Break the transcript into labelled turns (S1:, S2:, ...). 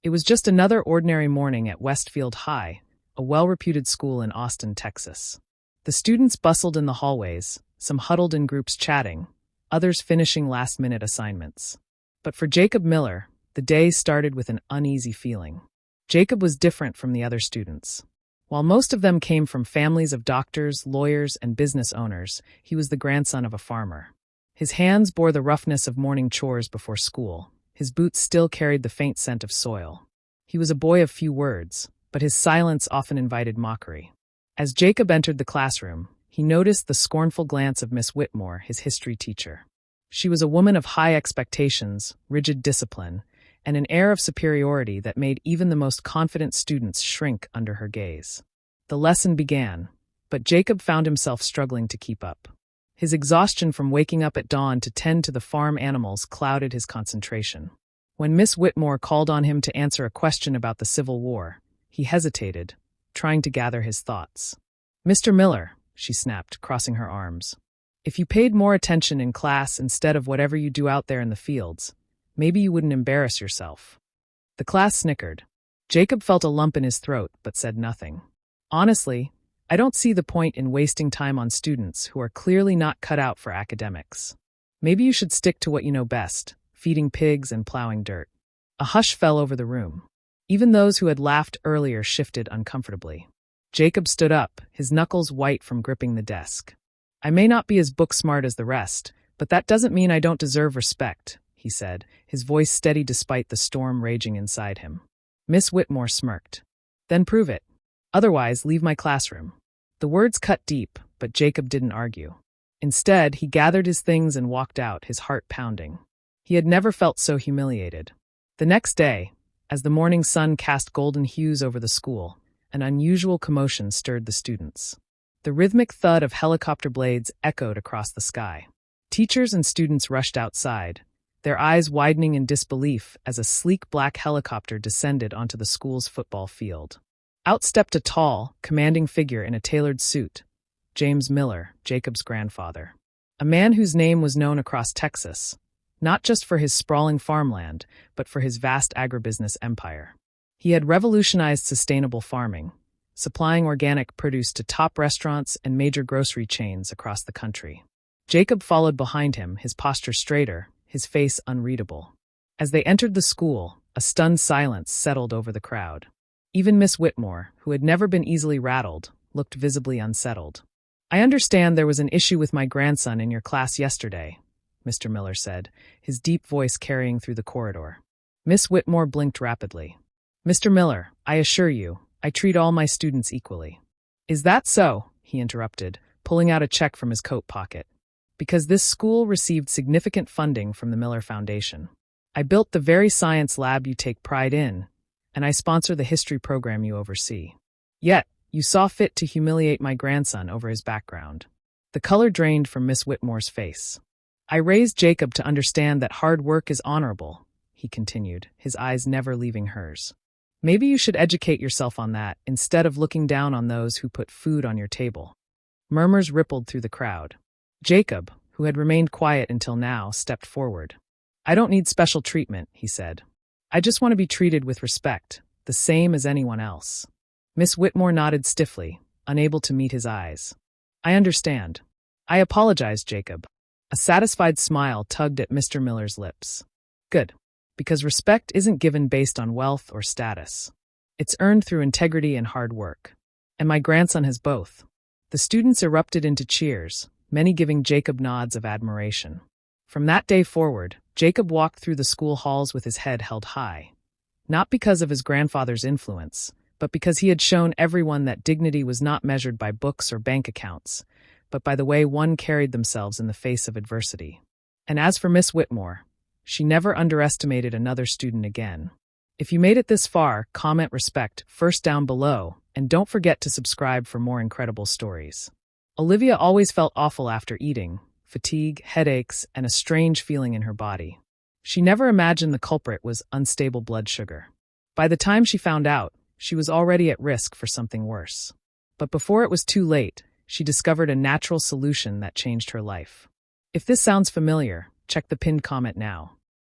S1: It was just another ordinary morning at Westfield High, a well-reputed school in Austin, Texas. The students bustled in the hallways, some huddled in groups chatting, others finishing last-minute assignments. But for Jacob Miller, the day started with an uneasy feeling. Jacob was different from the other students. While most of them came from families of doctors, lawyers, and business owners, he was the grandson of a farmer. His hands bore the roughness of morning chores before school. His boots still carried the faint scent of soil. He was a boy of few words, but his silence often invited mockery. As Jacob entered the classroom, he noticed the scornful glance of Miss Whitmore, his history teacher. She was a woman of high expectations, rigid discipline, and an air of superiority that made even the most confident students shrink under her gaze. The lesson began, but Jacob found himself struggling to keep up. His exhaustion from waking up at dawn to tend to the farm animals clouded his concentration. When Miss Whitmore called on him to answer a question about the Civil War, he hesitated, trying to gather his thoughts. "Mr. Miller," she snapped, crossing her arms, "if you paid more attention in class instead of whatever you do out there in the fields, maybe you wouldn't embarrass yourself." The class snickered. Jacob felt a lump in his throat, but said nothing. "Honestly, I don't see the point in wasting time on students who are clearly not cut out for academics. Maybe you should stick to what you know best, feeding pigs and plowing dirt." A hush fell over the room. Even those who had laughed earlier shifted uncomfortably. Jacob stood up, his knuckles white from gripping the desk. "I may not be as book-smart as the rest, but that doesn't mean I don't deserve respect," he said, his voice steady despite the storm raging inside him. Miss Whitmore smirked. "Then prove it. Otherwise, leave my classroom." The words cut deep, but Jacob didn't argue. Instead, he gathered his things and walked out, his heart pounding. He had never felt so humiliated. The next day, as the morning sun cast golden hues over the school, an unusual commotion stirred the students. The rhythmic thud of helicopter blades echoed across the sky. Teachers and students rushed outside, their eyes widening in disbelief as a sleek black helicopter descended onto the school's football field. Out stepped a tall, commanding figure in a tailored suit, James Miller, Jacob's grandfather. A man whose name was known across Texas, not just for his sprawling farmland, but for his vast agribusiness empire. He had revolutionized sustainable farming, supplying organic produce to top restaurants and major grocery chains across the country. Jacob followed behind him, his posture straighter, his face unreadable. As they entered the school, a stunned silence settled over the crowd. Even Miss Whitmore, who had never been easily rattled, looked visibly unsettled. "I understand there was an issue with my grandson in your class yesterday," Mr. Miller said, his deep voice carrying through the corridor. Miss Whitmore blinked rapidly. "Mr. Miller, I assure you, I treat all my students equally." "Is that so?" he interrupted, pulling out a check from his coat pocket. "Because this school received significant funding from the Miller Foundation. I built the very science lab you take pride in, and I sponsor the history program you oversee. Yet, you saw fit to humiliate my grandson over his background." The color drained from Miss Whitmore's face. "I raised Jacob to understand that hard work is honorable," he continued, his eyes never leaving hers. "Maybe you should educate yourself on that instead of looking down on those who put food on your table." Murmurs rippled through the crowd. Jacob, who had remained quiet until now, stepped forward. "I don't need special treatment," he said. "I just want to be treated with respect, the same as anyone else." Miss Whitmore nodded stiffly, unable to meet his eyes. "I understand. I apologize, Jacob." A satisfied smile tugged at Mr. Miller's lips. "Good. Because respect isn't given based on wealth or status. It's earned through integrity and hard work. And my grandson has both." The students erupted into cheers, many giving Jacob nods of admiration. From that day forward, Jacob walked through the school halls with his head held high. Not because of his grandfather's influence, but because he had shown everyone that dignity was not measured by books or bank accounts, but by the way one carried themselves in the face of adversity. And as for Miss Whitmore, she never underestimated another student again. If you made it this far, comment respect first down below, and don't forget to subscribe for more incredible stories. Olivia always felt awful after eating, fatigue, headaches, and a strange feeling in her body. She never imagined the culprit was unstable blood sugar. By the time she found out, she was already at risk for something worse. But before it was too late, she discovered a natural solution that changed her life. If this sounds familiar, check the pinned comment now.